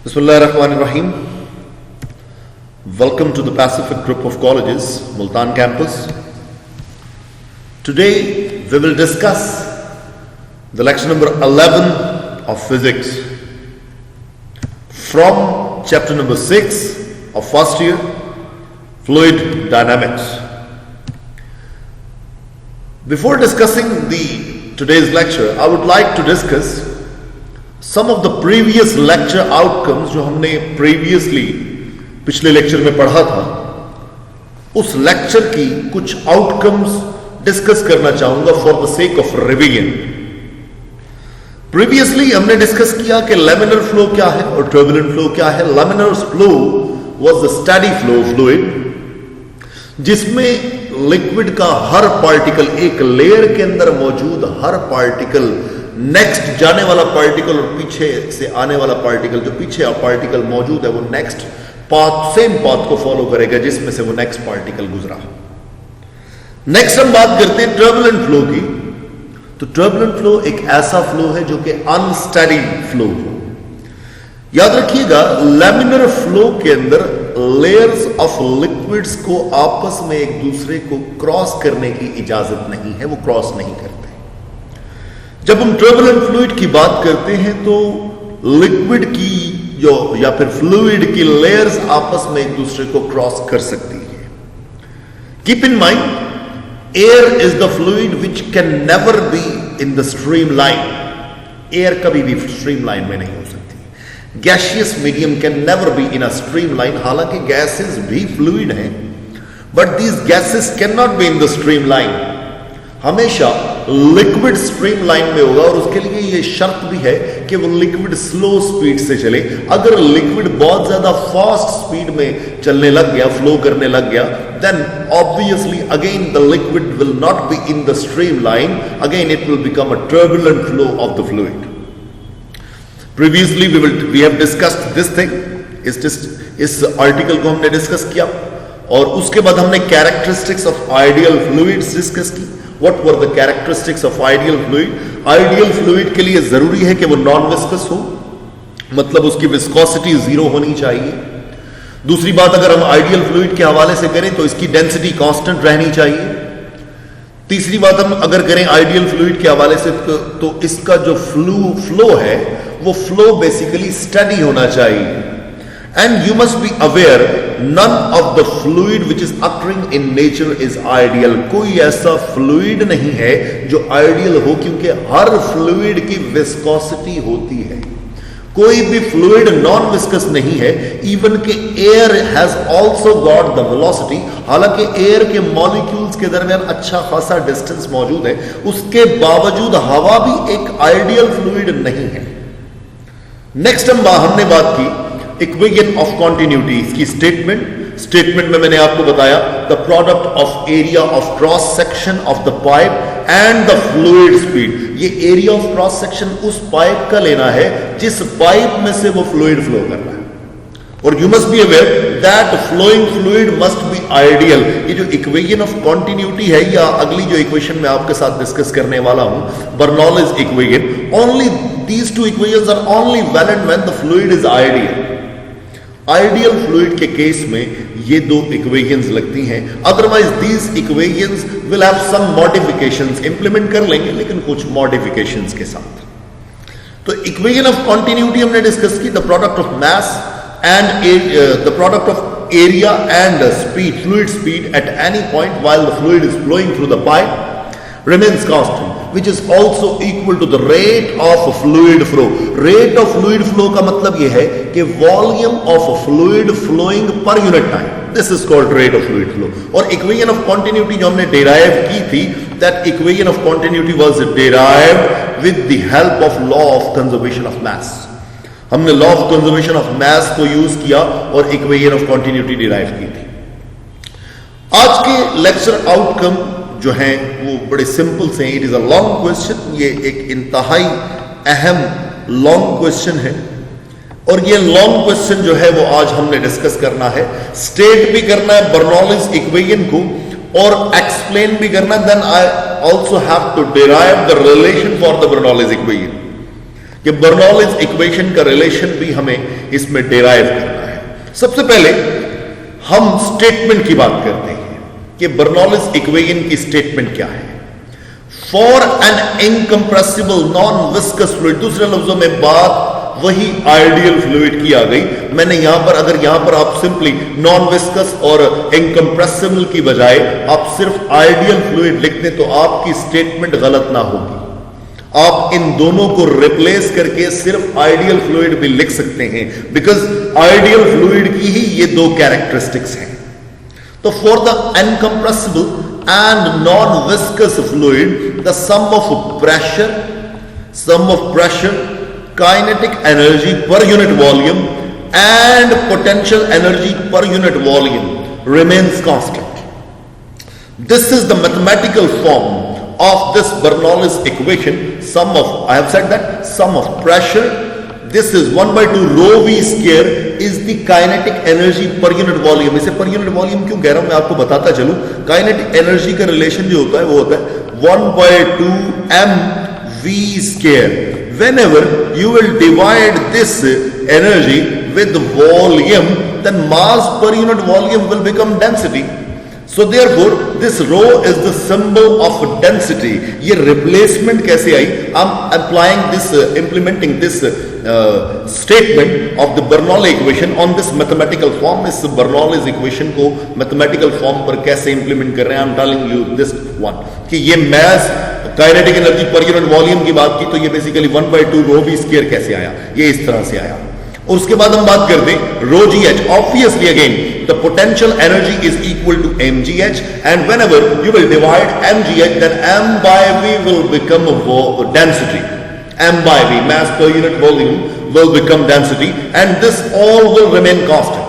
Bismillahirrahmanirrahim. Welcome to the Pacific Group of Colleges, Multan campus. Today we will discuss the lecture number 11 of physics from chapter number 6 of first year, fluid dynamics. Before discussing today's lecture, I would like to discuss some of the previous lecture outcomes जो हमने previously पिछले lecture में पढ़ा था, उस lecture की कुछ outcomes discuss करना चाहूंगा for the sake of revision. Previously हमने डिस्कस किया कि लैमिनर फ्लो क्या है और टर्बुलेंट फ्लो क्या है. Laminar flow was the steady flow fluid जिसमें लिक्विड का हर पार्टिकल, एक लेयर के अंदर मौजूद हर पार्टिकल, नेक्स्ट जाने वाला पार्टिकल और पीछे से आने वाला पार्टिकल, जो पीछे पार्टिकल मौजूद है वो नेक्स्ट पाथ, सेम पाथ को फॉलो करेगा जिसमें से वो नेक्स्ट पार्टिकल गुजरा. नेक्स्ट हम बात करते हैं टर्बुलेंट फ्लो की. तो टर्बुलेंट फ्लो एक ऐसा फ्लो है जो कि अनस्टेडी फ्लो हो. याद रखिएगा, लैमिनर फ्लो के अंदर लेयर्स ऑफ लिक्विड्स को आपस में एक दूसरे को क्रॉस करने की इजाजत नहीं है, वो क्रॉस नहीं करते. जब हम टर्बुलेंट फ्लूइड की बात करते हैं तो लिक्विड की जो या फिर फ्लूइड की लेयर्स आपस में एक दूसरे को क्रॉस कर सकती है. Keep in mind, air is the fluid which can never be in the stream line. Air कभी भी स्ट्रीम लाइन में नहीं हो सकती. Gaseous medium can never be in a stream line. हालांकि गैसेस भी फ्लूइड हैं, but these gases can not be in the stream line. हमेशा लिक्विड स्ट्रीम लाइन में होगा और उसके लिए यह शर्त भी है कि वो लिक्विड स्लो स्पीड से चले. अगर लिक्विड बहुत ज्यादा फास्ट स्पीड में चलने लग गया, फ्लो करने लग गया, then obviously again the liquid will not be in the streamline. Again it will become a turbulent flow of the fluid. Previously we have discussed this thing. इस आर्टिकल को हमने डिस्कस किया और उसके बाद हमने characteristics of ideal fluids discuss की. What were the characteristics of ideal fluid? Ideal fluid के लिए जरूरी है कि वो नॉन विस्कस हो, मतलब उसकी विस्कोसिटी जीरो होनी चाहिए. दूसरी बात, अगर हम आइडियल फ्लूइड के हवाले से करें तो इसकी डेंसिटी कांस्टेंट रहनी चाहिए. तीसरी बात हम अगर करें आइडियल फ्लूइड के हवाले से तो इसका जो फ्लो है वो फ्लो बेसिकली स्टेडी होना चाहिए. And you must be aware, none of the fluid which is occurring in nature is ideal. कोई ऐसा fluid नहीं है जो ideal हो, क्योंकि हर fluid की viscosity होती है. कोई भी fluid non viscous नहीं है. Even के air has also got the velocity. हालांकि air के molecules के दरमियान अच्छा खासा distance मौजूद है, उसके बावजूद हवा भी एक ideal fluid नहीं है. नेक्स्ट हमने बात की इक्वेशन ऑफ कॉन्टिन्यूटी. इसकी स्टेटमेंट में मैंने आपको बताया the product of area of cross section of the pipe and the fluid speed. ये एरिया ऑफ क्रॉस सेक्शन उस पाइप का लेना है जिस पाइप में से वो फ्लूइड फ्लो कर रहा है. और you must be aware that flowing fluid must be ideal. ये जो इक्वेशन ऑफ कॉन्टिन्यूटी है, या अगली जो इक्वेशन मैं आपके साथ डिस्कस करने वाला हूं, Bernoulli's equation, only these two equations are only valid when the fluid is ideal. Ideal fluid के केस में ये दो इक्वेशंस लगती हैं. Otherwise these equations will have some modifications. Implement कर लेंगे लेकिन कुछ मॉडिफिकेशंस के साथ. तो इक्वेशन ऑफ कॉन्टिन्यूटी हमने डिस्कस की. The product of mass and the product of area and speed, fluid speed at any point while the fluid is flowing through the pipe remains constant, which is also equal to the rate of fluid flow. Rate of fluid flow का मतलब यह है कि volume of fluid flowing per unit time. This is called rate of fluid flow. और equation of continuity जो हमने derive की थी, that equation of continuity was derived with the help of law of conservation of mass. हमने law of conservation of mass को use किया और equation of continuity derive की थी. आज के lecture outcome जो हैं वो बड़े सिंपल से हैं. It is a long question. ये एक इंतहाई अहम लॉन्ग क्वेश्चन है और ये लॉन्ग क्वेश्चन जो है वो आज हमने डिस्कस करना है. स्टेट भी करना है बर्नौलीज इक्वेशन को और एक्सप्लेन भी करना. Then I also have to derive the relation for the Bernoulli's equation. कि बर्नौलीज इक्वेशन का रिलेशन भी हमें इसमें डेराइव करना है। सबसे पहले हम स्टेटमेंट की बात करते हैं कि बर्नौलीज इक्वेशन की स्टेटमेंट क्या है। For an incompressible non viscous fluid, दूसरे लफ्जों में बात वही आइडियल फ्लूइड की आ गई। मैंने अगर यहां पर आप सिंपली नॉन विस्कस और इनकंप्रेसिबल की बजाय आप सिर्फ आइडियल फ्लूइड लिख दें तो आपकी स्टेटमेंट गलत ना होगी। आप इन दोनों को रिप्लेस करके सिर्फ आइडियल फ्लूइड भी लिख सकते हैं, बिकॉज आइडियल फ्लूइड की ही ये दो कैरेक्टरिस्टिक्स हैं। तो for the incompressible and non-viscous fluid, the sum of pressure, kinetic energy per unit volume and potential energy per unit volume remains constant. This is the mathematical form of this Bernoulli's equation. I have said that sum of pressure, this is 1/2 rho v square is the kinetic energy per unit volume. इसे per unit volume क्यों कह रहा हूं मैं आपको बताता चलूं। kinetic energy का रिलेशन जो होता है वो होता है 1/2 m v square. Whenever you will divide this energy with volume, then mass per unit volume will become density. So therefore this rho is the symbol of density. ये replacement कैसे आई? I'm implementing this statement of the Bernoulli equation on this mathematical form. इस Bernoulli's equation को mathematical form पर कैसे implement कर रहे हैं? I'm telling you this one कि ये mass kinetic energy per unit volume की बात की तो ये basically 1/2 rho v square कैसे आया? ये इस तरह से आया। और उसके बाद हम बात करते हैं rho g h. Obviously again the potential energy is equal to mgh, and whenever you will divide mgh, then m by v will become density. M by v, mass per unit volume, will become density, and this all will remain constant.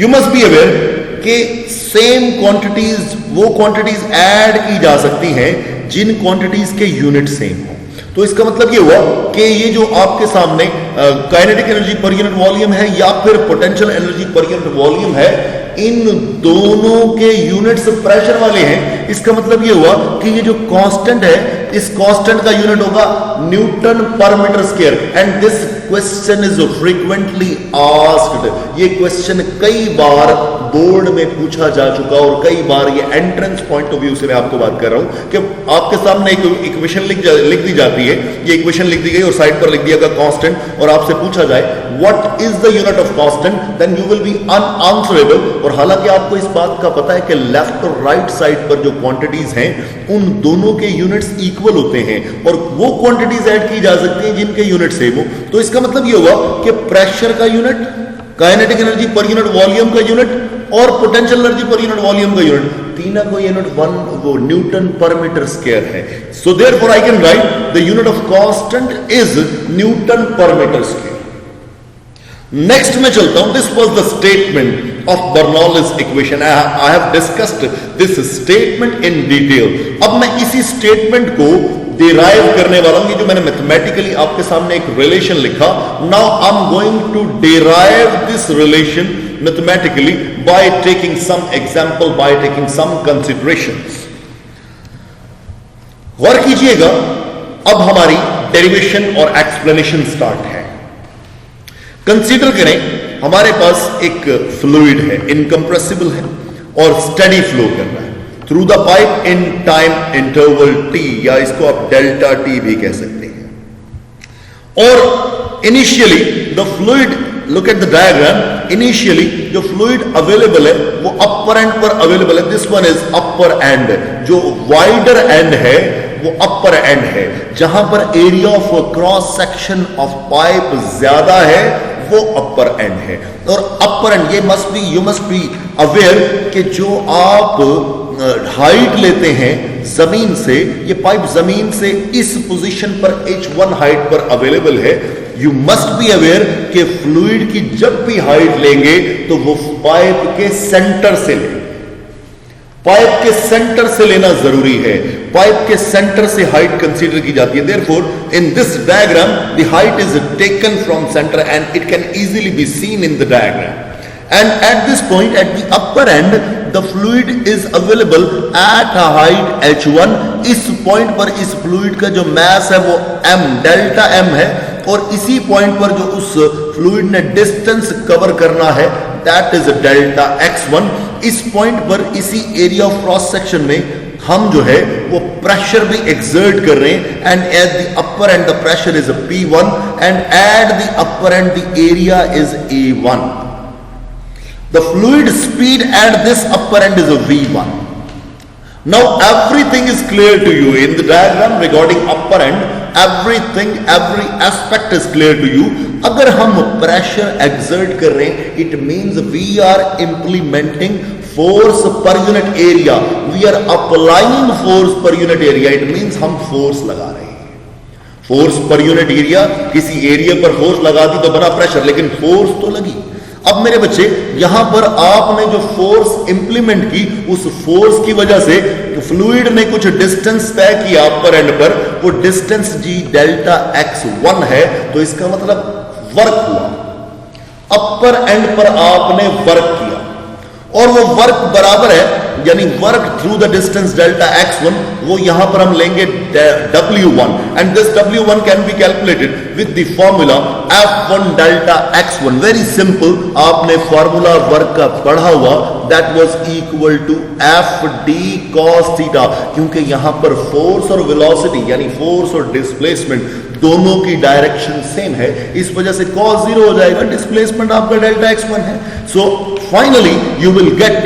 You must be aware कि same quantities वो quantities add की जा सकती हैं जिन quantities के unit same हो। तो इसका मतलब ये हुआ कि ये जो आपके सामने kinetic energy per unit volume है या फिर potential energy per unit volume है, इन दोनों के यूनिट्स प्रेशर वाले हैं। इसका मतलब ये हुआ कि ये जो कांस्टेंट है, इस कांस्टेंट का यूनिट होगा न्यूटन पर metre square. And this question is frequently asked. ये क्वेश्चन कई बार बोर्ड में पूछा जा चुका और कई बार ये एंट्रेंस पॉइंट ऑफ व्यू से मैं आपको बात कर रहा हूं कि आपके सामने एक इक्वेशन लिख दी जाती है, ये इक्वेशन लिख दी गई और साइड पर लिख दिया गया कांस्टेंट, और आपसे पूछा जाए what is the unit of constant, then you will be unanswerable. और हालांकि आपको इस बात का पता है कि लेफ्ट और राइट साइड पर जो क्वांटिटीज हैं उन दोनों के यूनिट्स इक्वल होते हैं और वो क्वांटिटीज ऐड की जा सकती हैं जिनके यूनिट सेम हो। तो इसका मतलब ये हुआ कि प्रेशर का unit, kinetic energy per unit volume का यूनिट और potential energy per unit volume का यूनिट, तीनों को यूनिट वो न्यूटन पर मीटर स्क्वायर है। So therefore I can write the unit of constant is Newton पर मीटर स्क्वायर। नेक्स्ट में चलता हूं। This was the statement of Bernoulli's equation. I have discussed this statement in detail. अब मैं इसी statement को derive करने वाला हूं। ये जो मैंने मैथमेटिकली आपके सामने एक रिलेशन लिखा, now I am going to derive this relation mathematically by taking some example, by taking some considerations. गौर कीजिएगा, अब हमारी डेरिवेशन और एक्सप्लेनेशन स्टार्ट है। कंसीडर करें हमारे पास एक फ्लूइड है, इनकंप्रेसिबल है और स्टेडी फ्लो कर रहा है through the pipe in time interval T, या इसको आप डेल्टा टी भी कह सकते हैं। और initially the fluid, look at the diagram, initially जो फ्लूइड अवेलेबल है वो अपर एंड पर अवेलेबल है। This one is upper end, जो वाइडर एंड है वो अपर एंड है। जहां पर area of cross section of pipe ज्यादा है वो अपर एंड है। और upper end, you must be aware कि जो आप हाइट लेते हैं जमीन से, ये पाइप जमीन से इस पोजीशन पर h1 हाइट पर अवेलेबल है। यू मस्ट बी अवेयर कि फ्लूइड की जब भी हाइट लेंगे तो वो पाइप के सेंटर से लें, पाइप के सेंटर से लेना जरूरी है। पाइप के सेंटर से हाइट कंसीडर की जाती है। Therefore in this diagram the height is taken from centre and it can easily be seen in the diagram. And at this point, at the upper end, the fluid is available at a height h1. इस point पर इस fluid का जो मास है वो m, delta m है। और इसी पॉइंट पर जो उस फ्लूइड ने डिस्टेंस कवर करना है दैट इज डेल्टा x1। इस पॉइंट पर इसी एरिया ऑफ क्रॉस सेक्शन में हम जो है वो प्रेशर भी एक्सर्ट कर रहे हैं and at the upper and the pressure is P1 and at the upper and the area is A1। The fluid speed at this upper and is V1। Now everything is clear to you in the diagram regarding upper end. Everything, every aspect is clear to you. अगर हम pressure exert कर रहे हैं, it means we are implementing force per unit area. We are applying force per unit area. It means हम force लगा रहे हैं. Force per unit area, किसी area पर force लगा दी तो बना pressure, लेकिन force तो लगी। अब मेरे बच्चे यहां पर आपने जो फोर्स इंप्लीमेंट की उस फोर्स की वजह से फ्लूइड ने कुछ डिस्टेंस तय किया अपर एंड पर, वो डिस्टेंस जी डेल्टा x1 है, तो इसका मतलब वर्क हुआ। अपर एंड पर आपने वर्क किया और वो वर्क बराबर है, यानी work through the distance delta x1, वो यहां पर हम लेंगे W1 and this W1 can be calculated with the formula F1 delta x1। Very simple, आपने फॉर्मूला वर्क का पढ़ा हुआ, that was equal to FD cos theta, क्योंकि यहां पर फोर्स और वेलोसिटी यानी फोर्स और डिस्प्लेसमेंट दोनों की डायरेक्शन सेम है, इस वजह से cos 0 हो जाएगा, डिस्प्लेसमेंट आपका डेल्टा x1 है। So finally you will get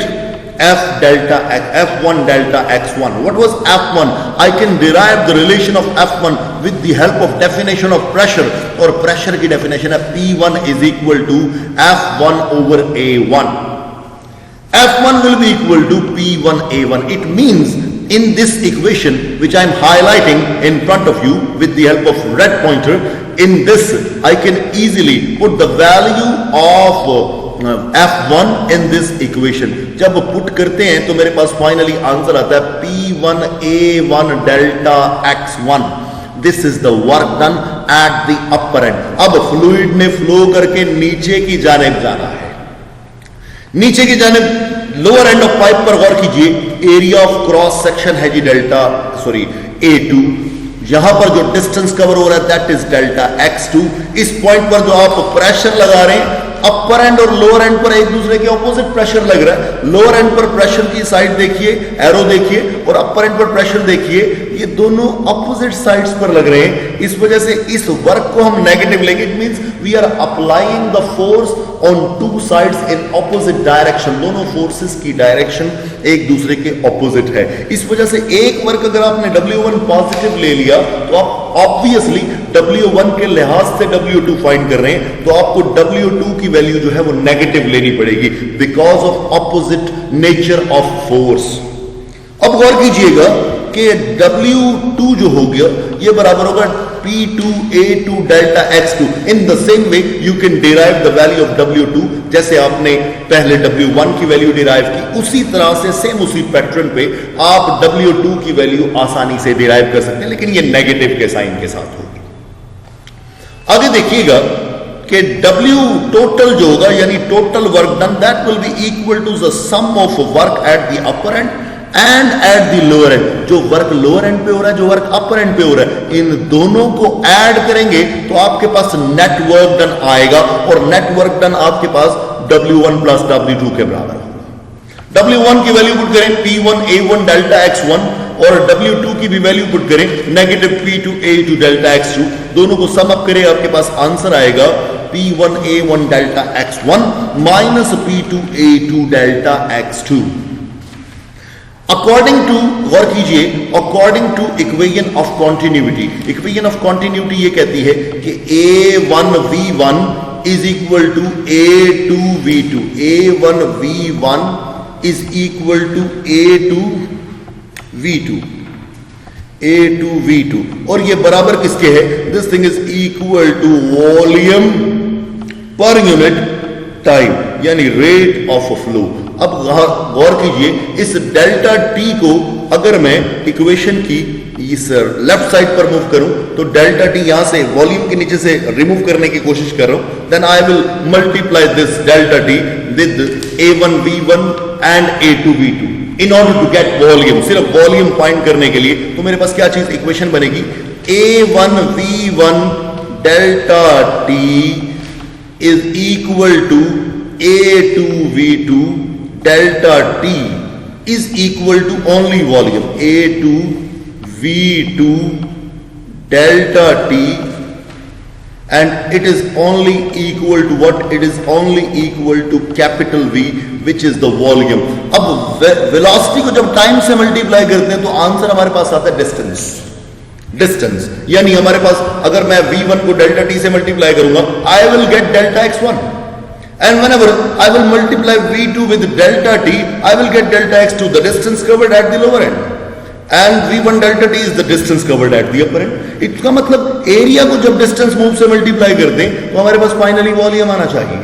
F1 delta x1. What was F1? I can derive the relation of F1 with the help of definition of pressure, और pressure की definition है P1 is equal to F1 over A1. F1 will be equal to P1 A1. It means in this equation which I am highlighting in front of you with the help of red pointer, in this I can easily put the value of F1 in this equation. जब put करते हैं तो मेरे पास finally answer आता है P1 A1 delta x1. This is the work done at the upper and. अब fluid ने flow करके नीचे की जानिब जाना है, नीचे की जानिब लोअर एंड ऑफ पाइप पर गौर कीजिए, एरिया ऑफ क्रॉस सेक्शन है जी A2, यहां पर जो डिस्टेंस कवर हो रहा है दैट इज डेल्टा x2। इस पॉइंट पर जो आप प्रेशर लगा रहे हैं, अपर एंड और लोअर एंड पर एक दूसरे के ऑपोजिट प्रेशर लग रहा है। लोअर एंड पर प्रेशर की साइड देखिए, एरो देखिए, और अपर एंड पर प्रेशर देखिए, ये दोनों ऑपोजिट साइड्स पर लग रहे हैं। इस वजह से इस वर्क को हम नेगेटिव लेंगे। It means we are applying the force on two sides in opposite direction. दोनों फोर्सेस की डायरेक्शन एक दूसरे के ऑपोजिट है। इस वजह से एक वर्क अगर आपने W1 पॉजिटिव ले लिया तो आप ऑब्वियसली W1 के लिहाज से W2 फाइंड कर रहे हैं, तो आपको W2 की वैल्यू जो है वो नेगेटिव लेनी पड़ेगी because of opposite nature of force. अब गौर कीजिएगा कि W2 जो हो गया ये बराबर होगा P2 A2 delta x2। In the same way you can derive the value of W2, जैसे आपने पहले W1 की वैल्यू डिराइव की, उसी तरह से सेम उसी पैटर्न पे आप W2 की वैल्यू आसानी से डिराइव कर सकते हैं, लेकिन ये नेगेटिव के साइन के साथ होगी। आगे देखिएगा कि W टोटल जो होगा यानी total work done that will be equal to the sum of work at the upper end and at the lower end. जो वर्क लोअर एंड पे हो रहा है, जो वर्क अपर एंड पे हो रहा है, इन दोनों को ऐड करेंगे तो आपके पास नेट वर्क डन आएगा, और नेट वर्क डन आपके पास W1 प्लस W2 के बराबर होगा। W1 की वैल्यू पुट करें P1 A1 डेल्टा x1, और W2 की भी वैल्यू पुट करें negative P2 A2 delta x2। दोनों को सम अप करें, आपके पास आंसर आएगा P1 A1 delta x1 minus P2 A2 delta x2। According to, गौर कीजिए, according to equation of continuity, equation of continuity ये कहती है कि A1V1 is equal to A2V2, A1V1 is equal to A2V2, और ये बराबर किसके है? This thing is equal to volume per unit time, यानी रेट ऑफ फ्लो। अब गौर कीजिए, इस डेल्टा टी को अगर मैं इक्वेशन की इस लेफ्ट साइड पर मूव करूं तो डेल्टा टी यहां से वॉल्यूम के नीचे से रिमूव करने की कोशिश कर रहा हूं, then I will multiply this delta T with A1V1 and A2V2 in order to get volume. सिर्फ वॉल्यूम फाइंड करने के लिए तो मेरे पास क्या चीज इक्वेशन बनेगी? A1V1 delta T is equal to A2V2 delta T is equal to only volume A2V2 delta T, and it is only equal to what? It is only equal to capital V, which is the volume. अब velocity को जब time से multiply करते हैं तो answer हमारे पास आता है डिस्टेंस, यानी हमारे पास अगर मैं V1 को डेल्टा T से मल्टीप्लाई करूंगा, I will get delta x1, and whenever I will multiply V2 with delta T, I will get delta x2, the distance covered at the lower end, and V1 delta T is the distance covered at the upper end. इसका मतलब area को जब distance move से multiply करते हैं तो हमारे पास finally volume आना चाहिए.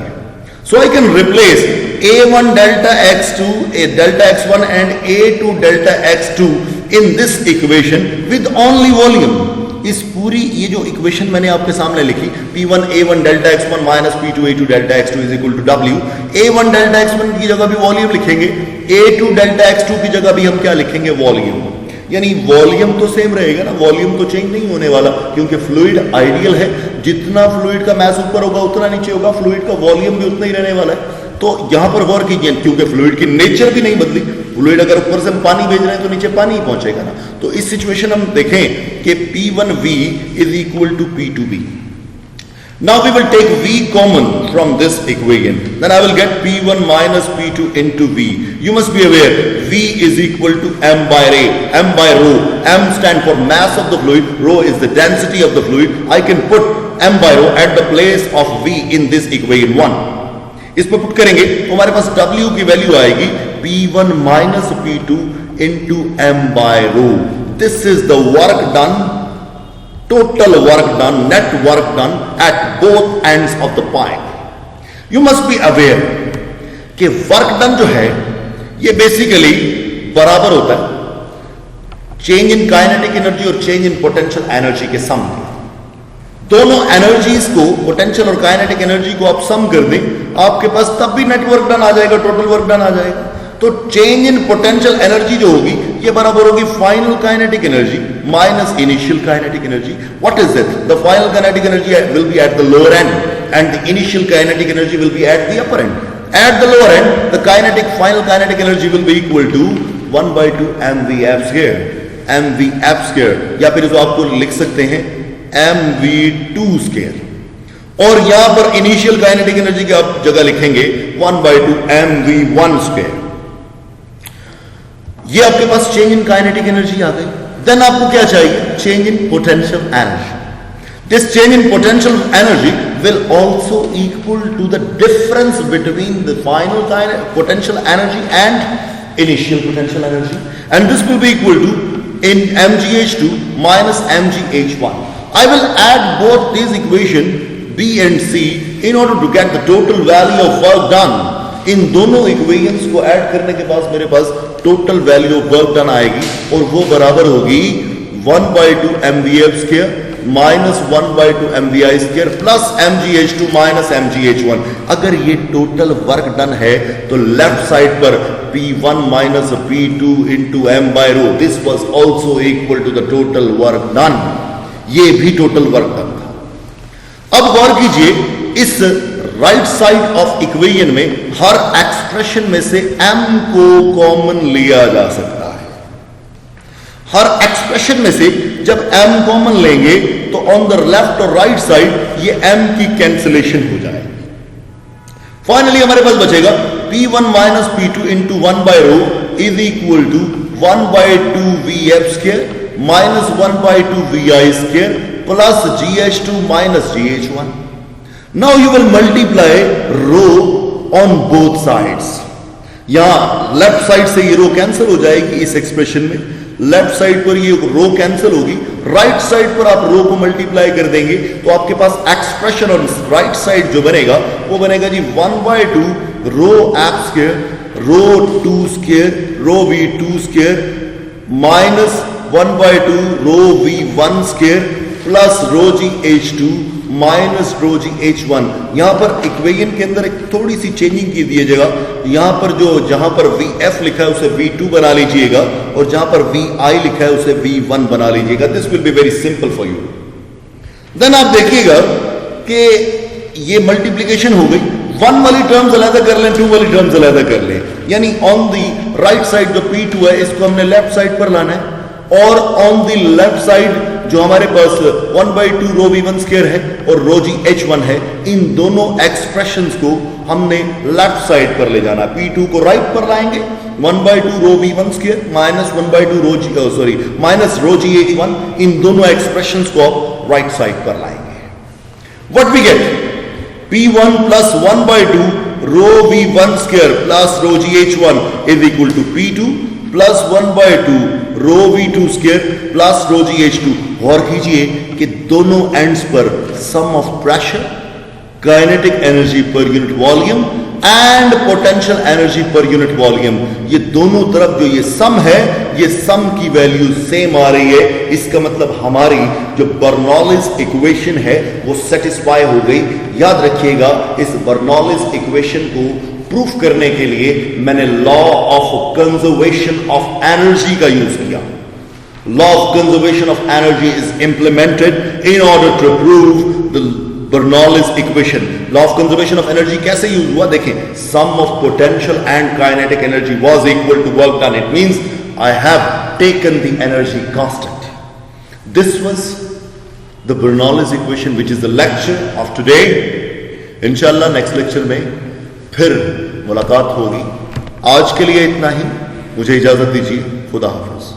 So I can replace A1 delta x2, a delta x1 and A2 delta x2 in this equation with only volume. इस पूरी ये जो इक्वेशन मैंने आपके सामने लिखी, P1 A1 delta x1 minus P2 A2 delta x2 is equal to W. A1 delta x1 की जगह भी वॉल्यूम लिखेंगे, A2 डेल्टा x2 की जगह भी हम क्या लिखेंगे? वॉल्यूम. यानी वॉल्यूम तो सेम रहेगा ना, वॉल्यूम तो चेंज नहीं होने वाला, क्योंकि फ्लूइड आइडियल है. जितना फ्लूइड का मास ऊपर होगा उतना नीचे होगा, फ्लूइड का वॉल्यूम भी उतना ही रहने वाला है. तो यहां पर गौर कीजिए, क्योंकि फ्लूइड की नेचर भी नहीं बदली. फ्लूइड अगर ऊपर से हम पानी भेज रहे हैं तो नीचे पानी ही पहुंचेगा ना. तो इस सिचुएशन हम देखें कि P1V is equal to P2B. Now we will take V common from this equation. Then I will get P1 minus P2 into V. You must be aware V is equal to m by rho. M stand for mass of the fluid. Rho is the density of the fluid. I can put m by rho at the place of V in this equation 1. इस पर put करेंगे तो हमारे पास W की value आएगी P1 minus P2 into m by rho. This is the work done, total work done, net work done at both ends of the pipe. You must be aware कि work done जो है ये basically बराबर होता है change in kinetic energy और change in potential energy के सम के. दोनों एनर्जीज को, पोटेंशियल और काइनेटिक एनर्जी को आप सम कर दें, आपके पास तब भी नेट वर्क डन आ जाएगा, टोटल वर्क डन आ जाएगा. तो चेंज इन पोटेंशियल एनर्जी जो होगी ये बराबर होगी final kinetic energy minus initial kinetic energy. What is it? The final kinetic energy will be at the lower end and the initial kinetic energy will be at the upper end. At the lower end the final kinetic energy will be equal to 1/2 mvf square, या फिर जो आपको लिख सकते हैं mv2 square. और यहां पर इनिशियल काइनेटिक एनर्जी की आप जगह लिखेंगे 1/2 mv1 square. ये आपके पास चेंज इन काइनेटिक एनर्जी आ गई. देन आपको क्या चाहिए? Change in potential energy. This change in potential energy will also equal to the difference between the final potential energy and initial potential energy, and this will be equal to in mgh2 minus mgh1. I will add both these equations B and C in order to get the total value of work done. इन दोनों equations को add करने के बाद मेरे पास total value of work done आएगी और वो बराबर होगी 1/2 mvf square minus 1/2 mvi square plus mgh2 minus mgh1. अगर ये टोटल वर्क डन है तो लेफ्ट साइड पर P1 minus P2 into m by rho, this was also equal to the total work done. ये भी टोटल वर्क डन था. अब गौर कीजिए, इस राइट साइड ऑफ इक्वेशन में हर एक्सप्रेशन में से m को कॉमन लिया जा सकता है. हर एक्सप्रेशन में से जब m कॉमन लेंगे तो ऑन द लेफ्ट और राइट साइड ये m की कैंसिलेशन हो जाएगी. फाइनली हमारे पास बचेगा P1 minus P2 into 1/rho is equal to 1/2 vf square minus 1/2 vi square plus gh2 minus gh1. Now you will multiply rho on both sides. यहां left side से ये रो कैंसिल हो जाएगी इस एक्सप्रेशन में, लेफ्ट साइड पर ये रो cancel होगी, राइट साइड पर आप रो को मल्टीप्लाई कर देंगे तो आपके पास एक्सप्रेशन ऑन राइट साइड जो बनेगा वो बनेगा जी 1/2 रो f square rho 2 square rho v2 square minus 1/2 rho v1 square plus रो gh2 माइनस रो gh1. यहां पर इक्वेशन के अंदर एक थोड़ी सी चेंजिंग की दीजिएगा. यहां पर जहां पर vf लिखा है उसे v2 बना लीजिएगा और जहां पर vi लिखा है उसे v1 बना लीजिएगा. This will be very simple for you. Then आप देखिएगा कि ये मल्टीप्लीकेशन हो गई, 1 वाली टर्म्स अलग कर लें, 2 वाली टर्म्स अलग कर लें, यानी ऑन दी राइट साइड जो P2 है इसको हमने लेफ्ट साइड पर लाना है, और ऑन दी लेफ्ट साइड जो हमारे पास 1/2 रो V1 स्क्वायर है और रो जी H1 है, इन दोनों एक्सप्रेशंस को हमने लेफ्ट साइड पर ले जाना। P2 को राइट पर लाएंगे, 1/2 rho V1 square minus 1/2 rho g minus rho g H1, इन दोनों एक्सप्रेशंस को आप राइट साइड पर लाएंगे। What we get, P1 plus 1/2 rho V1 square plus rho g H1 is equal to P2 plus 1/2 rho V2 square plus rho g H2। गौर कीजिए कि दोनों एंड्स पर sum of pressure, kinetic energy per unit volume and potential energy per unit volume, ये दोनों तरफ जो ये सम है, ये सम की वैल्यू सेम आ रही है। इसका मतलब हमारी जो बर्नौलिस इक्वेशन है वो सेटिस्फाई हो गई। याद रखिएगा, इस बर्नौलिस इक्वेशन को प्रूफ करने के लिए मैंने law of conservation of energy का यूज किया। Law of conservation of energy is implemented in order to prove the Bernoulli's equation. Law of conservation of energy कैसे यूज हुआ, देखें, sum of potential and kinetic energy was equal to work done. It means I have taken the energy constant. This was the Bernoulli's equation which is the lecture of today. इंशाल्लाह next lecture में फिर मुलाकात होगी। आज के लिए इतना ही, मुझे इजाजत दीजिए। खुदा हाफिज।